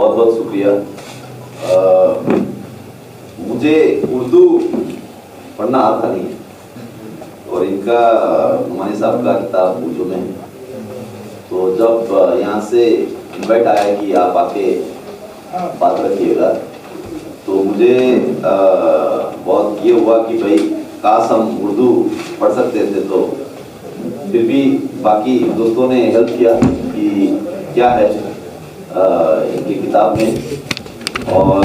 बहुत बहुत शुक्रिया। मुझे उर्दू पढ़ना आता नहीं है और इनका नुमानी साहब का किताब उर्दू में है, तो जब यहाँ से इनवाइट आया कि आप आके बात रखिएगा, तो मुझे बहुत ये हुआ कि भाई काश हम उर्दू पढ़ सकते थे। तो फिर भी बाकी दोस्तों ने हेल्प किया कि क्या है इनकी किताब में, और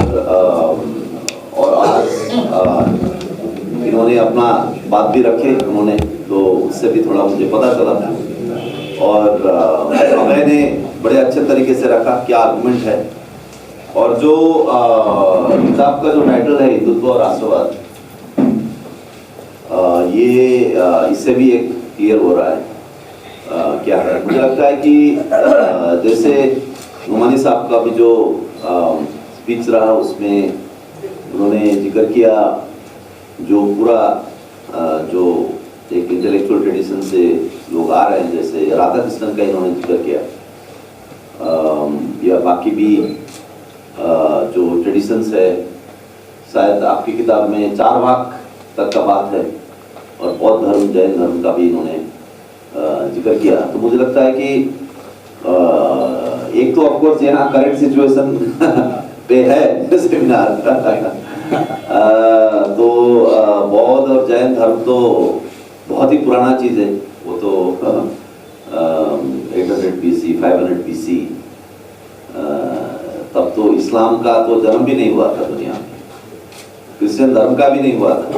आज इन्होंने अपना बात भी रखे उन्होंने, तो उससे भी थोड़ा मुझे पता चला। और मैंने बड़े अच्छे तरीके से रखा क्या आर्गुमेंट है, और जो किताब का जो टाइटल है हिंदुत्व और राष्ट्रवाद, ये इससे भी एक क्लियर हो रहा है क्या है। मुझे लगता है कि जैसे नुमानी साहब का भी जो स्पीच रहा उसमें उन्होंने जिक्र किया जो पूरा जो एक इंटेलेक्चुअल ट्रेडिशन से लोग आ रहे हैं, जैसे राधा कृष्णन का इन्होंने जिक्र किया, या बाकी भी जो ट्रेडिशंस है, शायद आपकी किताब में 4 भाग तक का बात है, और बौद्ध धर्म जैन धर्म का भी इन्होंने जिक्र किया। तो मुझे लगता है कि एक तो ऑफकोर्स यहाँ करंट सिचुएशन पे है सेमिनार तो बौद्ध और जैन धर्म तो बहुत ही पुराना चीज़ है, वो तो 800 BC 500 BC, तब तो इस्लाम का तो जन्म भी नहीं हुआ था दुनिया में, क्रिश्चियन धर्म का भी नहीं हुआ था,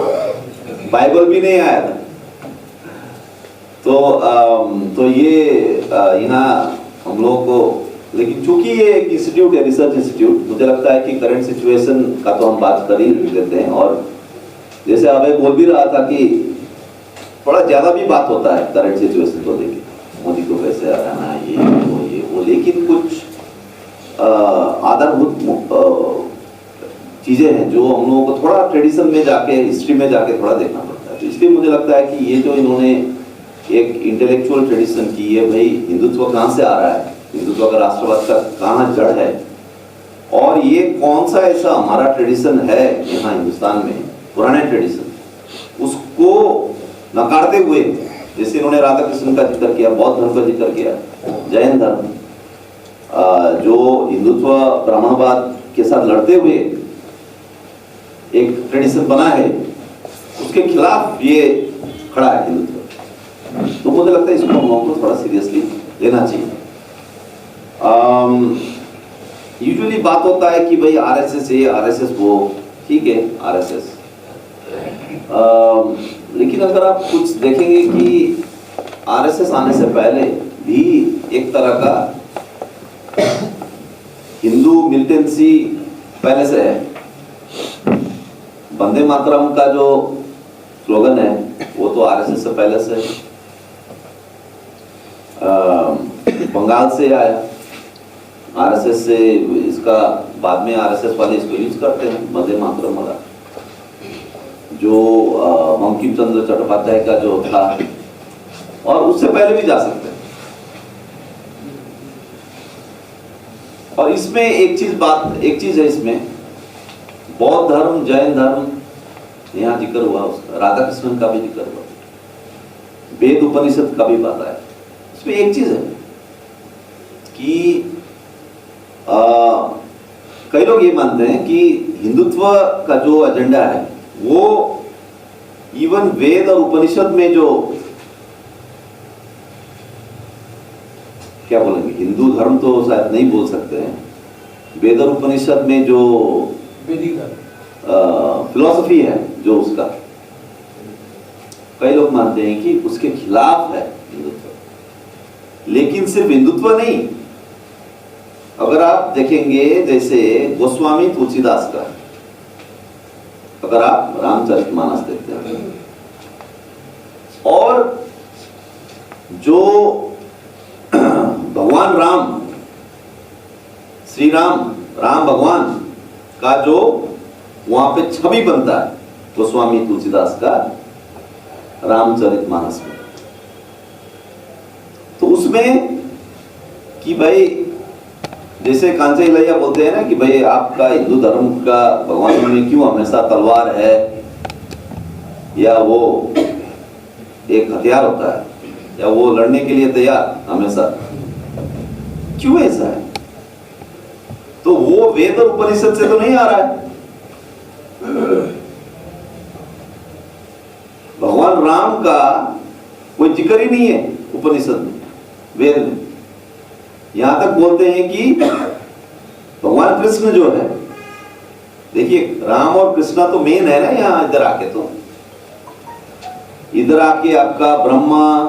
बाइबल भी नहीं आया था। तो ये यहाँ हम लोगों को, लेकिन चूंकि ये एक इंस्टीट्यूट है, रिसर्च इंस्टीट्यूट, मुझे लगता है कि करंट सिचुएशन का तो हम बात कर ही लेते हैं। और जैसे अभय बोल भी रहा था कि थोड़ा ज्यादा भी बात होता है करंट सिचुएशन को लेके, मोदी को कैसे हराना है, ये वो, लेकिन कुछ आधारभूत चीजें हैं जो हम लोगों को थोड़ा ट्रेडिशन में जाके, हिस्ट्री में जाके थोड़ा देखना पड़ता है। तो इसलिए मुझे लगता है कि ये जो इन्होंने एक इंटेलेक्चुअल ट्रेडिशन की है, भाई हिंदुत्व कहाँ से आ रहा है, हिंदुत्व का राष्ट्रवाद का कहाँ जड़ है, और ये कौन सा ऐसा हमारा ट्रेडिशन है यहाँ हिंदुस्तान में, पुराने ट्रेडिशन, उसको नकारते हुए, जैसे इन्होंने राधा कृष्ण का जिक्र किया, बौद्ध धर्म का जिक्र किया, जैन धर्म जो हिंदुत्व ब्राह्मणवाद के साथ लड़ते हुए एक ट्रेडिशन बना है, उसके खिलाफ ये खड़ा है हिंदुत्व। तो मुझे लगता है इसको हम लोगों को थोड़ा सीरियसली लेना चाहिए। यूजुअली बात होता है कि भाई आरएसएस ये आरएसएस वो, ठीक है आरएसएस, लेकिन अगर आप कुछ देखेंगे कि आरएसएस आने से पहले भी एक तरह का हिंदू मिलिटेंसी पहले से है। वंदे मातरम का जो स्लोगन है वो तो आरएसएस से पहले से है, बंगाल से आया, आरएसएस से इसका बाद में आरएसएस वाले इसको यूज करते हैं, वंदे मातरम वाला, जो बंकिम चंद्र चट्टोपाध्याय का जो था, और उससे पहले भी जा सकते हैं। और इसमें एक चीज है इसमें, बौद्ध धर्म जैन धर्म यहाँ जिक्र हुआ, उसका राधा कृष्णन का भी जिक्र हुआ, वेद उपनिषद का भी बात आया। इसमें एक चीज है कि कई लोग ये मानते हैं कि हिंदुत्व का जो एजेंडा है वो इवन वेद और उपनिषद में जो, क्या बोलेंगे, हिंदू धर्म तो शायद नहीं बोल सकते हैं, वेद और उपनिषद में जो फिलॉसफी है जो उसका, कई लोग मानते हैं कि उसके खिलाफ है हिंदुत्व। लेकिन सिर्फ हिंदुत्व नहीं, अगर आप देखेंगे जैसे गोस्वामी तुलसीदास का, अगर आप रामचरितमानस देखते हैं, और जो भगवान राम, श्री राम भगवान का जो वहां पे छवि बनता है गोस्वामी तुलसीदास का रामचरितमानस में, तो उसमें कि भाई जैसे कांचे इलैया बोलते हैं ना कि भाई आपका हिंदू धर्म का भगवानों में क्यों हमेशा तलवार है या वो एक हथियार होता है या वो लड़ने के लिए तैयार हमेशा, क्यों ऐसा है? तो वो वेद और उपनिषद से तो नहीं आ रहा है। भगवान राम का कोई जिक्र ही नहीं है उपनिषद में, वेद में। यहां तक बोलते हैं कि भगवान कृष्ण जो है, देखिए राम और कृष्णा तो मेन है ना यहां, इधर आके तो इधर आके आपका ब्रह्मा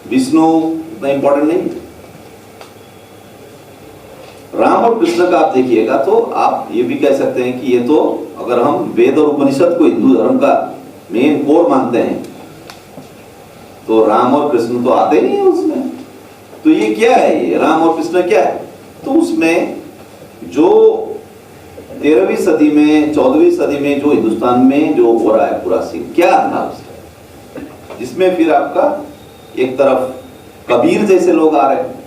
विष्णु इतना इंपॉर्टेंट नहीं। राम और कृष्ण का आप देखिएगा तो आप ये भी कह सकते हैं कि ये तो अगर हम वेद और उपनिषद को हिंदू धर्म का मेन कोर मानते हैं तो राम और कृष्ण तो आते ही नहीं है उसमें। तो ये क्या है, ये राम और कृष्ण क्या है? तो उसमें जो 13वीं सदी में 14वीं सदी में जो हिंदुस्तान में जो हो रहा है पूरा सीन क्या था उसका, जिसमें फिर आपका एक तरफ कबीर जैसे लोग आ रहे हैं,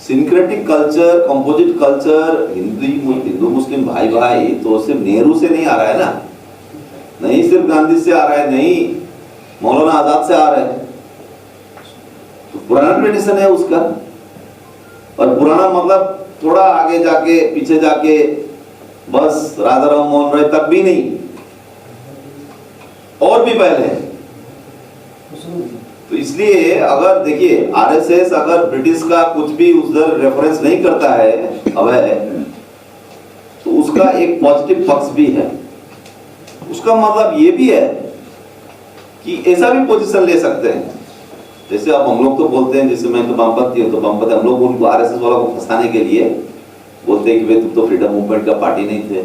syncretic culture, composite culture, Hindu Muslim भाई भाई तो सिर्फ नेहरू से नहीं आ रहा है ना, नहीं सिर्फ गांधी से आ रहा है, नहीं मौलाना आजाद से आ रहा है। तो पुराना ट्रेडिशन है उसका, और पुराना मतलब थोड़ा आगे जाके पीछे जाके बस राजा राम मोहन राय तक भी नहीं, और भी पहले है। तो इसलिए अगर देखिए आरएसएस अगर ब्रिटिश का कुछ भी उधर रेफरेंस नहीं करता है अब है, तो उसका एक पॉजिटिव पक्ष भी है। उसका मतलब ये भी है कि ऐसा भी पोजीशन ले सकते हैं, जैसे अब हम लोग तो बोलते हैं, जैसे मैं तो वामपंथी हूं, तो वामपंथी हम लोग उनको आरएसएस वालों को फंसाने के लिए बोलते हैं कि भाई तुम तो फ्रीडम मूवमेंट का पार्टी नहीं थे,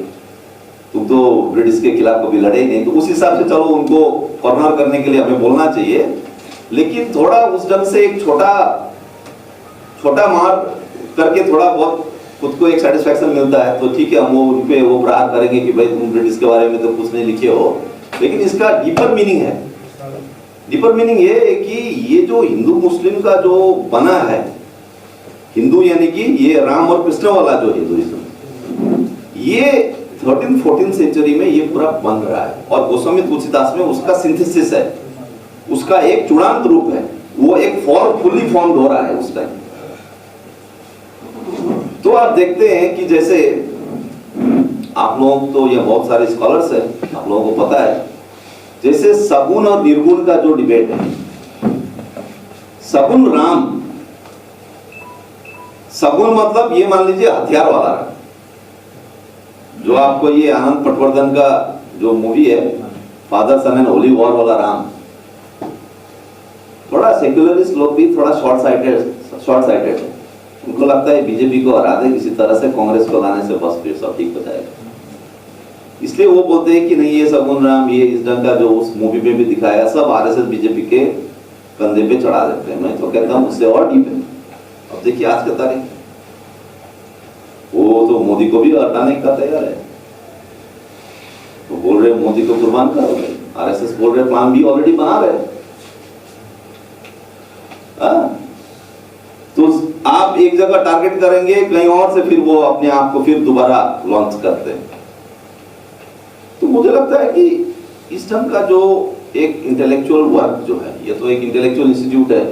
तुम तो ब्रिटिश के खिलाफ कभी लड़े ही नहीं। तो उस हिसाब से चलो उनको कॉर्नर करने के लिए हमें बोलना चाहिए, लेकिन थोड़ा उस ढंग से एक छोटा मार करके थोड़ा बहुत खुद को एक सेटिस्फैक्शन मिलता है, तो ठीक है हम वो उनपे वो प्रहार करेंगे कि भाई तुम ब्रिटिश के बारे में तो कुछ नहीं लिखे हो। लेकिन इसका डीपर मीनिंग है, डीपर मीनिंग ये है कि ये जो हिंदू मुस्लिम का जो बना है, हिंदू यानी कि ये राम और कृष्ण वाला जो हिंदुइज्म, ये 13th-14th सेंचुरी में ये पूरा बन रहा है, और गोस्वामी तुलसीदास में उसका सिंथेसिस है, उसका एक चूड़ांत रूप है, वो एक फॉर्म फुल्ली फॉर्म्ड हो रहा है उस टाइम। तो आप देखते हैं कि जैसे आप लोग तो ये बहुत सारे स्कॉलर्स हैं, आप लोगों को पता है, जैसे सगुण और निर्गुण का जो डिबेट है, सगुण राम, सगुण मतलब ये मान लीजिए हथियार वाला राम, जो आपको ये आनंद पटवर्धन का जो मूवी है father son and holy war वाला राम, थोड़ा सेक्युलरिस्ट लोग भी थोड़ा शॉर्ट साइटेड है, उनको लगता है बीजेपी को हरा दे किसी तरह से, कांग्रेस को लाने से बस फिर सब ठीक हो जाएगा। इसलिए वो बोलते हैं कि नहीं ये सगुन राम, ये इस ढंग का जो उस मूवी में भी दिखाया सब आरएसएस बीजेपी के कंधे पे चढ़ा देते हैं। मैं तो कहता हूँ उससे और डीप है। अब देखिए आज का तारीख, वो तो मोदी को भी हटाने का तैयार है, तो बोल रहे मोदी को कुर्बान करो, आरएसएस बोल रहे प्लान भी ऑलरेडी बना रहे। तो आप एक जगह टारगेट करेंगे कहीं और से, फिर वो अपने आप को फिर दोबारा लॉन्च करते हैं। तो मुझे लगता है कि इस ढंग का जो एक इंटेलेक्चुअल वर्क जो है, ये तो एक इंटेलेक्चुअल इंस्टीट्यूट है,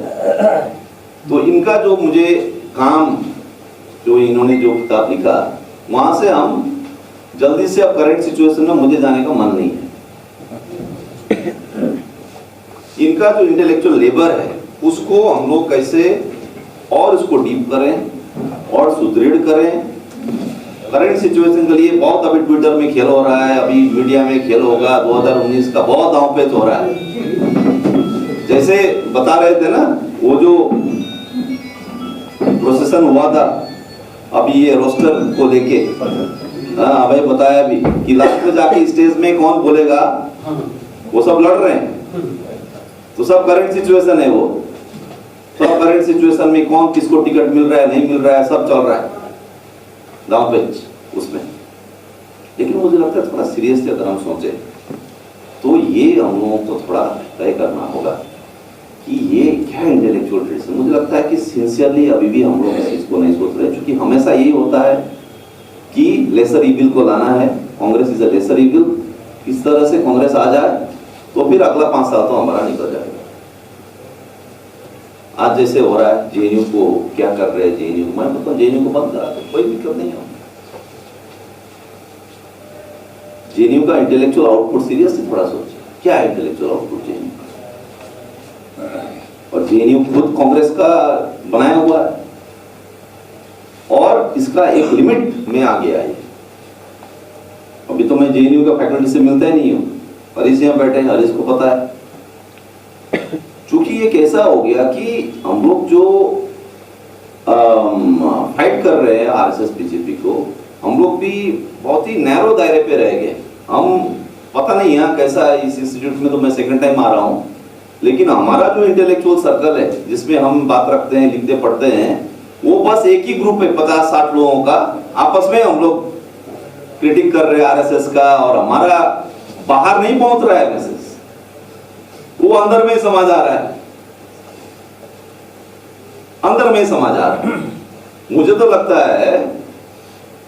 तो इनका जो मुझे काम, जो इन्होंने जो किताब लिखा, वहां से हम जल्दी से अब करंट सिचुएशन में मुझे जाने का मन नहीं है। इनका जो इंटेलेक्चुअल लेबर है उसको हम लोग कैसे और इसको डीप करें और सुदृढ़ करें। करंट सिचुएशन के लिए बहुत अभी ट्विटर में खेल हो रहा है, अभी मीडिया में खेल होगा, 2019 का बहुत दांव पेच हो रहा है। जैसे बता रहे थे ना, वो जो प्रोसेसन हुआ था अभी ये रोस्टर को लेके, हाँ भाई बताया भी कि लास्ट में जाके स्टेज में कौन बोलेगा, वो सब लड़ रहे हैं। तो सब करंट सिचुएशन है, वो सब करंट सिचुएशन में कौन किसको टिकट मिल रहा है नहीं मिल रहा है, सब चल रहा है दांव पेच उसमें। लेकिन मुझे लगता है थोड़ा सीरियसली अगर हम सोचे तो ये हम लोगों को थोड़ा तय करना होगा कि ये क्या क्या इंटेलेक्चुअल ट्रेडिशन? मुझे लगता है कि सिंसियरली अभी भी हम लोग इस चीज को नहीं सोच रहे, क्योंकि हमेशा यही होता है कि लेसर इविल को लाना है, Congress is a lesser evil. इस तरह से कांग्रेस आ जाए तो फिर अगला 5 साल तो हमारा निकल जाएगा। आज जैसे हो रहा है जेएनयू को क्या कर रहे हैं, जेएनयू मैं बताऊं जेएनयू को बंद करा दो, कोई दिक्कत नहीं है। जेएनयू का इंटेलेक्चुअल आउटपुट सीरियसली थोड़ा सोचिए, क्या है इंटेलेक्चुअल आउटपुट जेएनयू? और जेएनयू खुद कांग्रेस का बनाया हुआ है और इसका एक लिमिट में आ गया है। अभी तो मैं जेएनयू का फैकल्टी से मिलता ही नहीं हूँ, हरीश यहाँ बैठे हैं, हरीश को पता है। चूंकि ये कैसा हो गया कि हम लोग जो फाइट कर रहे हैं आरएसएस बीजेपी को, हम लोग भी बहुत ही नैरो दायरे पे रह गए। हम पता नहीं यहाँ कैसा है, इस इंस्टीट्यूट में तो मैं सेकंड टाइम आ रहा हूँ, लेकिन हमारा जो इंटेलेक्चुअल सर्कल है जिसमें हम बात रखते हैं, लिखते पढ़ते हैं, वो बस एक ही ग्रुप है 50-60 लोगों का। आपस में हम लोग क्रिटिक कर रहे हैं आरएसएस का, और हमारा बाहर नहीं पहुंच रहा है मैसेज, वो अंदर में समझ आ रहा है, अंदर में समझ आ रहा है। मुझे तो लगता है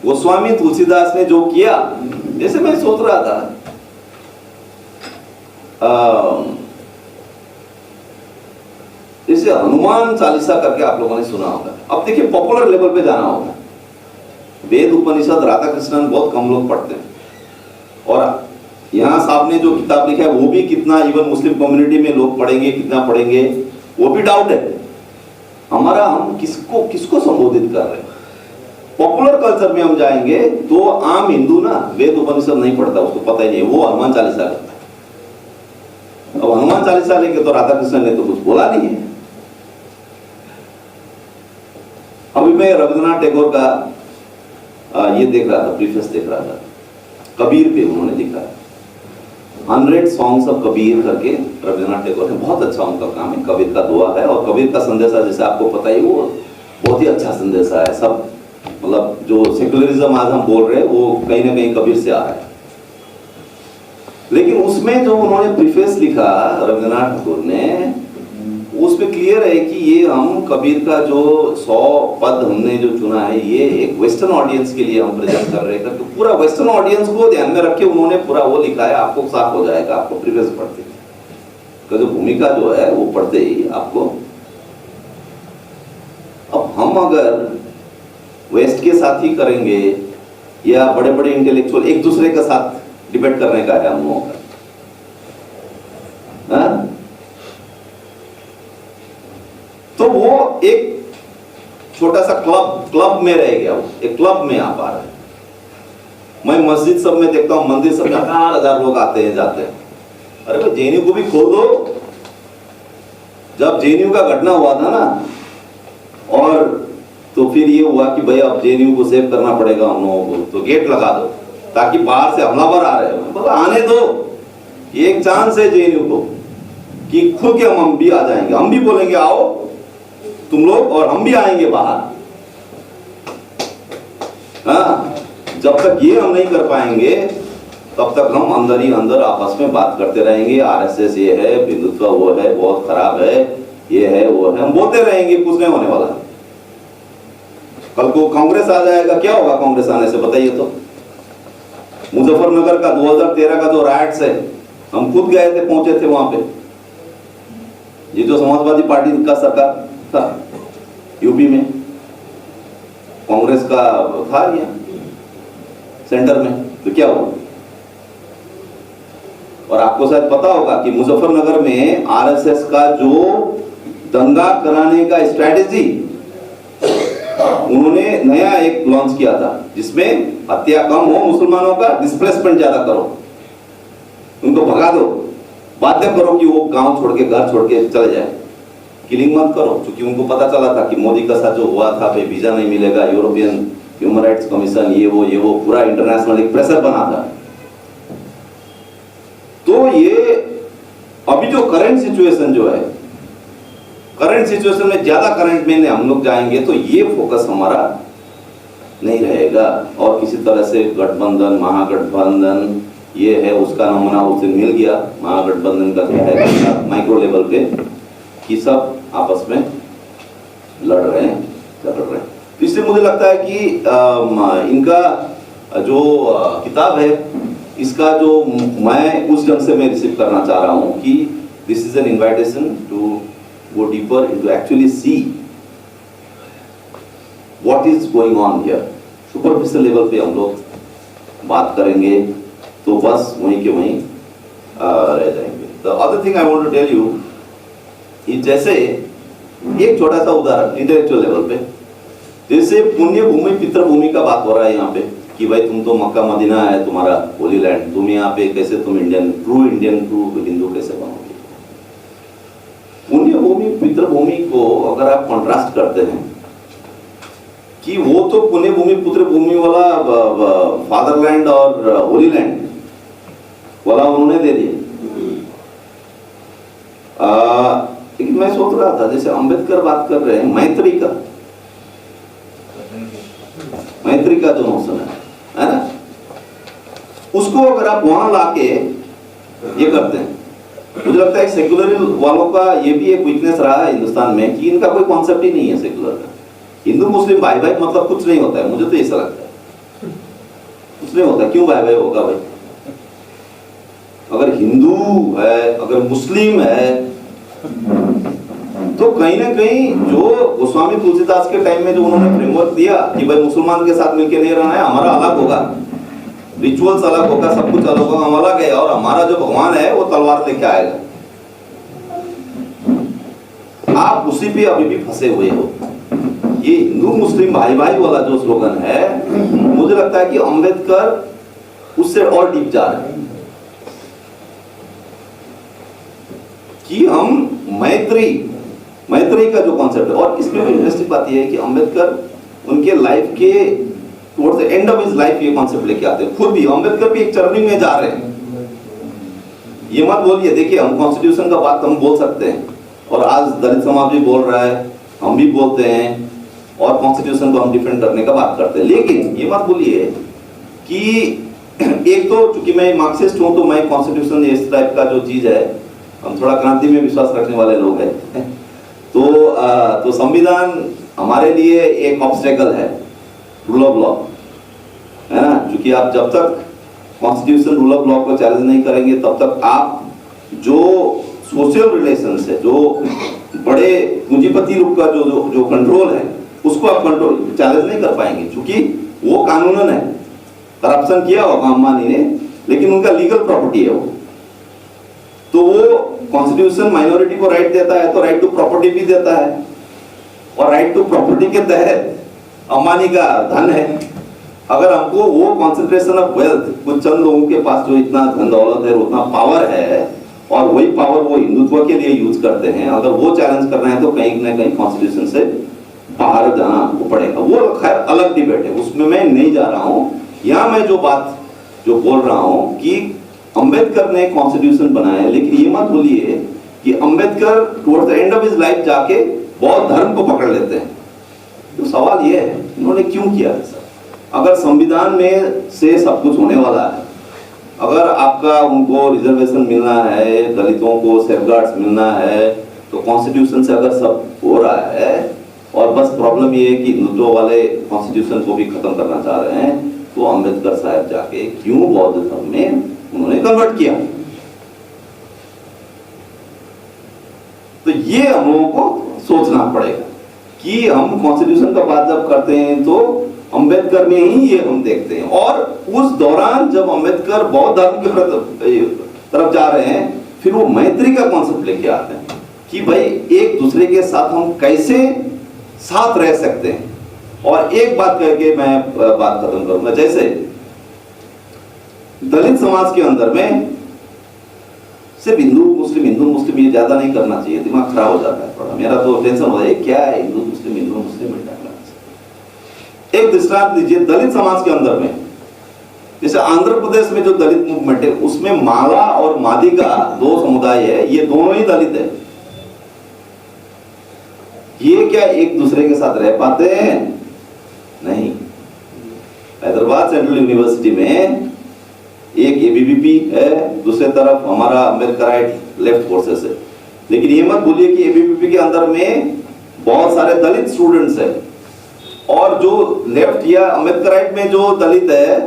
गोस्वामी तुलसीदास ने जो किया, जैसे मैं सोच रहा था जैसे हनुमान चालीसा करके आप लोगों ने सुना होगा। अब देखिए पॉपुलर लेवल पे जाना होगा। वेद उपनिषद राधा कृष्णन बहुत कम लोग पढ़ते हैं, और यहाँ साहब ने जो किताब लिखा है वो भी कितना इवन मुस्लिम कम्युनिटी में लोग पढ़ेंगे, कितना पढ़ेंगे वो भी डाउट है हमारा। हम किसको संबोधित कर रहे हैं? पॉपुलर कल्चर में हम जाएंगे तो आम हिंदू ना वेद उपनिषद नहीं पढ़ता, उसको पता ही नहीं, वो हनुमान चालीसा करता है। अब हनुमान चालीसा लेंगे तो राधा कृष्ण ने तो कुछ बोला नहीं है। अभी मैं रविंद्रनाथ टैगोर का ये देख रहा था, प्रीफेस देख रहा था, कबीर पे उन्होंने लिखा है 100 सॉन्ग्स ऑफ कबीर करके। रविंद्रनाथ टैगोर ने, बहुत अच्छा उनका काम है, कबीर का दुआ है। और कबीर का संदेशा जैसे आपको पता ही, वो बहुत ही अच्छा संदेशा है। सब मतलब जो सेकुलरिज्म आज हम बोल रहे हैं वो कहीं ना कहीं कबीर से आ रहा है। लेकिन उसमें जो उन्होंने प्रीफेस लिखा रविंद्रनाथ टैगोर ने, उसमें क्लियर है कि ये हम कबीर का जो 100 पद हमने जो चुना है, ये एक वेस्टर्न ऑडियंस के लिए हम प्रेजेंट कर रहे हैं। तो पूरा वेस्टर्न ऑडियंस को ध्यान में रख के उन्होंने पूरा वो लिखा है। आपको साफ हो जाएगा, आपको प्रीफेस पढ़ते का जो भूमिका जो है वो पढ़ते ही आपको। अब हम अगर वेस्ट के साथ ही करेंगे या बड़े बड़े इंटेलेक्चुअल एक दूसरे के साथ डिबेट करने का है हम लोगों का, तो वो एक छोटा सा क्लब में रह गया। वो एक क्लब में आ पा रहा है। मैं मस्जिद सब में देखता हूँ, मंदिर सब में 1000 लोग आते हैं जाते हैं। अरे भाई जेएनयू को भी खोल दो। जब जेएनयू का घटना हुआ था ना, और तो फिर ये हुआ कि भाई अब जेएनयू को सेव करना पड़ेगा हम लोगों को, तो गेट लगा दो ताकि बाहर से हमलावर आ रहे हो, मतलब आने दो। एक चांस है जेएनयू को कि खुद के हम भी आ जाएंगे, हम भी बोलेंगे आओ तुम लोग, और हम भी आएंगे बाहर। हाँ, जब तक ये हम नहीं कर पाएंगे तब तक हम अंदर ही अंदर आपस में बात करते रहेंगे। आरएसएस ये है, हिंदुत्व वो है, बहुत खराब है, ये है वो है, हम बोलते रहेंगे, कुछ नहीं होने वाला। कल को कांग्रेस आ जाएगा, क्या होगा कांग्रेस आने से बताइए तो? मुजफ्फरनगर का 2013 का जो राइट्स है, हम खुद गए थे, पहुंचे थे वहां पे। ये जो समाजवादी पार्टी का सरकार था यूपी में, कांग्रेस का था ये सेंटर में, तो क्या हुआ? और आपको शायद पता होगा कि मुजफ्फरनगर में आरएसएस का जो दंगा कराने का स्ट्रैटेजी उन्होंने नया एक लॉन्च किया था, जिसमें हत्या कम हो मुसलमानों का, डिस्प्लेसमेंट ज्यादा करो, उनको भगा दो, बाध्य करो कि वो गांव छोड़ के, घर छोड़ के चले जाए, किलिंग मत करो। क्योंकि उनको पता चला था कि मोदी का साथ जो हुआ था, भाई वीजा नहीं मिलेगा, यूरोपियन ह्यूमन राइट्स कमीशन, ये वो पूरा इंटरनेशनल एक प्रेशर बना था। तो ये अभी जो करंट सिचुएशन जो है, करंट सिचुएशन में ज्यादा करंट में हम लोग जाएंगे तो ये फोकस हमारा नहीं रहेगा। और किसी तरह से गठबंधन, महागठबंधन ये है, उसका नमूना उस दिन मिल गया। महागठबंधन का क्या है, माइक्रो लेवल पे कि सब आपस में लड़ रहे हैं, झगड़ रहे हैं। इसलिए मुझे लगता है कि इनका जो किताब है, इसका जो मैं उस ढंग से मैं रिसीव करना चाह रहा हूं कि this is an invitation to go deeper into actually see what is going on here. Superficial level पे हम लोग बात करेंगे तो बस वहीं के वहीं रह जाएंगे। The other thing I want to tell you, जैसे एक छोटा सा उदाहरण इंटेलेक्चुअल लेवल पे, जैसे पुण्य भूमि पितृ भूमि का बात हो रहा है यहाँ पे कि भाई तुम तो मक्का मदीना है तुम्हारा होली लैंड, तुम यहाँ पे कैसे तुम इंडियन ट्रू हिंदू कैसे बनोगे। पुण्य भूमि पितृ भूमि को अगर आप कॉन्ट्रास्ट करते हैं कि वो तो पुण्य भूमि पुत्र भूमि वाला फादरलैंड और होली लैंड वाला उन्होंने दे दिया। लेकिन मैं सोच रहा था जैसे अंबेडकर बात कर रहे हैं मैत्री का जो नोशन है ना, उसको अगर आप वहां लाके ये करते हैं, मुझे लगता है सेक्युलर वालों का ये भी एक वीकनेस रहा है हिंदुस्तान में कि इनका कोई कॉन्सेप्ट ही नहीं है सेक्युलर का। हिंदू मुस्लिम भाई भाई मतलब कुछ नहीं होता है, मुझे तो ऐसा लगता है कुछ नहीं होता। क्यों भाई भाई होगा भाई? अगर हिंदू है अगर मुस्लिम है तो कहीं ना कहीं जो गोस्वामी तुलसीदास के टाइम में जो उन्होंने फ्रेमवर्क दिया कि भाई मुसलमान के साथ मिलकर नहीं रहना है, हमारा अलग होगा, रिचुअल्स अलग होगा, सब कुछ अलग होगा, हम अलग है और हमारा जो भगवान है वो तलवार लेके आएगा। आप उसी पे अभी भी फंसे हुए हो। ये हिंदू मुस्लिम भाई भाई वाला जो स्लोगन है, मुझे लगता है कि अंबेडकर उससे और डीप जा रहे हैं कि हम मैत्री का जो कॉन्सेप्ट है। और इसमें भी इंटरेस्टिंग बात यह है कि अंबेडकर उनके लाइफ के towards the end of his life ये कॉन्सेप्ट लेके आते हैं। खुद भी अंबेडकर भी एक चरनी में जा रहे हैं। ये मत बोलिए, देखिए हम कॉन्स्टिट्यूशन का बात हम बोल सकते हैं और आज दलित समाज भी बोल रहा है, हम भी बोलते हैं और कॉन्स्टिट्यूशन को हम डिफेंड करने का बात करते हैं। लेकिन ये मत बोलिए कि एक तो चूंकि मैं मार्क्सिस्ट हूं तो मैं कॉन्स्टिट्यूशन इस टाइप का जो चीज है, हम थोड़ा क्रांति में विश्वास रखने वाले लोग हैं तो संविधान हमारे लिए एक ऑब्स्टेकल है, रूल ऑफ लॉ है ना। क्योंकि आप जब तक कॉन्स्टिट्यूशन रूल ऑफ लॉ को चैलेंज नहीं करेंगे तब तक आप जो सोशल रिलेशंस है, जो बड़े पूंजीपति रूप का जो कंट्रोल है उसको आप कंट्रोल चैलेंज नहीं कर पाएंगे। क्योंकि वो कानूनन है, करप्शन किया होगा अंबानी ने लेकिन उनका लीगल प्रॉपर्टी है वो, तो वो कॉन्स्टिट्यूशन माइनॉरिटी को राइट देता है तो राइट टू प्रॉपर्टी भी देता है और राइट टू प्रॉपर्टी के तहत अंबानी का धन है। अगर हमको वो कॉन्सेंट्रेशन ऑफ वेल्थ, कुछ चंद लोगों के पास जो इतना धन दौलत है, उतना पावर है और वही पावर वो हिंदुत्व के लिए यूज करते हैं, अगर वो चैलेंज करना है तो कहीं ना कहीं कॉन्स्टिट्यूशन से बाहर जाना आपको पड़ेगा। वो खैर अलग डिबेट है, उसमें मैं नहीं जा रहा हूँ। यहाँ मैं जो बात जो बोल रहा हूँ कि अंबेडकर ने कॉन्स्टिट्यूशन बनाया, लेकिन ये मत भूलिए कि Ambedkar towards the end of his life जाके बौद्ध धर्म को पकड़ लेते हैं। तो सवाल ये है इन्होंने क्यों किया ऐसा? अगर संविधान में से सब कुछ होने वाला है, अगर आपका उनको रिजर्वेशन मिलना है, दलितों को सेफगार्ड्स मिलना है, तो कॉन्स्टिट्यूशन से अगर सब हो रहा है और बस प्रॉब्लम ये है कि हिंदुत्व वाले कॉन्स्टिट्यूशन को भी खत्म करना चाह रहे हैं, तो अंबेडकर साहब जाके क्यों बौद्ध धर्म में उन्होंने कन्वर्ट किया? तो ये हम लोगों को सोचना पड़ेगा कि हम कॉन्स्टिट्यूशन का बात जब करते हैं तो अंबेडकर में ही ये हम देखते हैं। और उस दौरान जब अंबेडकर बौद्ध धर्म की तरफ जा रहे हैं, फिर वो मैत्री का कॉन्सेप्ट लेके आते हैं कि भाई एक दूसरे के साथ हम कैसे साथ रह सकते हैं। और एक बात करके मैं बात खत्म करूंगा, जैसे दलित समाज के अंदर में सिर्फ हिंदू मुस्लिम ये ज्यादा नहीं करना चाहिए, दिमाग खराब हो जाता है थोड़ा। मेरा तो टेंशन हो है क्या है हिंदू मुस्लिम एक दृष्टांत लीजिए। दलित समाज के अंदर में जैसे आंध्र प्रदेश में जो दलित मूवमेंट है उसमें माला और मादी का दो समुदाय है, ये दोनों ही दलित है। ये क्या एक दूसरे के साथ रह पाते हैं? नहीं। हैदराबाद सेंट्रल यूनिवर्सिटी में एक एबीवीपी है, दूसरे तरफ हमारा अम्बेडकराइट लेफ्ट फोर्सेस है। लेकिन ये मत भूलिए कि एबीवीपी के अंदर में बहुत सारे दलित स्टूडेंट्स हैं, और जो लेफ्ट या अम्बेडकराइट में जो दलित है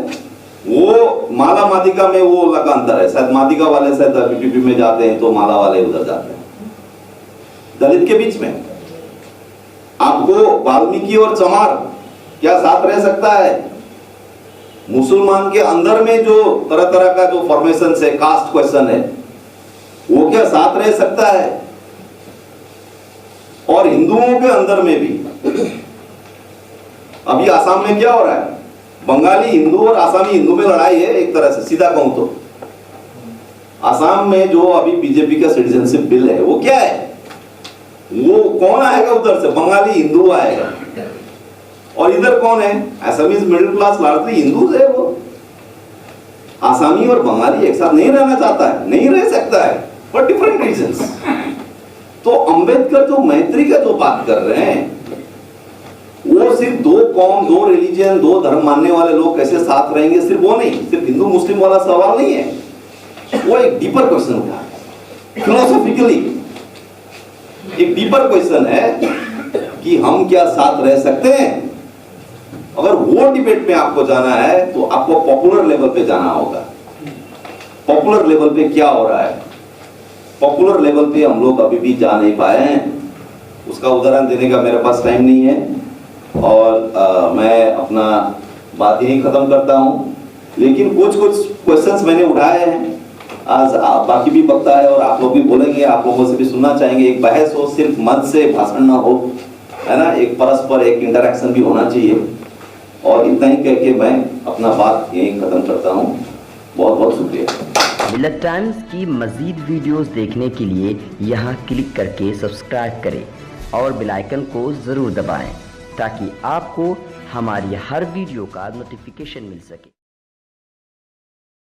वो माला मादिका में वो लगा अंतर है। शायद मादिका वाले शायद एबीवीपी में जाते हैं तो माला वाले उधर जाते हैं। दलित के बीच में आपको वाल्मीकि और चमार क्या साथ रह सकता है? मुसलमान के अंदर में जो तरह तरह का जो फॉर्मेशन है, कास्ट क्वेश्चन है, वो क्या साथ रह सकता है? और हिंदुओं के अंदर में भी अभी आसाम में क्या हो रहा है? बंगाली हिंदू और आसामी हिंदू में लड़ाई है एक तरह से, सीधा कहूं तो। आसाम में जो अभी बीजेपी का सिटीजनशिप बिल है वो क्या है? वो कौन आएगा उधर से? बंगाली हिंदू आएगा। और इधर कौन है? Assamese middle class largely Hindu है। वो आसामी और बंगाली एक साथ नहीं रहना चाहता है, नहीं रह सकता है, फॉर डिफरेंट रीजंस। तो अंबेडकर जो मैत्री का जो बात कर रहे हैं, वो सिर्फ दो कौम, दो रिलीजन, दो धर्म मानने वाले लोग कैसे साथ रहेंगे, सिर्फ वो नहीं, सिर्फ हिंदू मुस्लिम वाला सवाल नहीं है। वो एक डीपर क्वेश्चन उठा है, फिलोसॉफिकली एक डीपर क्वेश्चन है कि हम क्या साथ रह सकते हैं। अगर वो डिबेट में आपको जाना है तो आपको पॉपुलर लेवल पे जाना होगा। पॉपुलर लेवल पे क्या हो रहा है? पॉपुलर लेवल पे हम लोग अभी भी जा नहीं पाए हैं। उसका उदाहरण देने का मेरे पास टाइम नहीं है, और मैं अपना बात यही खत्म करता हूं। लेकिन कुछ क्वेश्चंस मैंने उठाए हैं, आज बाकी भी वक्ता है और आप लोग भी बोलेंगे, आप लोगों से भी सुनना चाहेंगे। एक बहस हो, सिर्फ मत से भाषण ना हो, है ना, एक परस्पर एक इंटरेक्शन भी होना चाहिए। और इतना ही कह के मैं अपना बात यही खत्म करता हूं। बहुत बहुत शुक्रिया। मिलत टाइम्स की मज़ीद वीडियोस देखने के लिए यहाँ क्लिक करके सब्सक्राइब करें और बेल आइकन को ज़रूर दबाएं ताकि आपको हमारी हर वीडियो का नोटिफिकेशन मिल सके।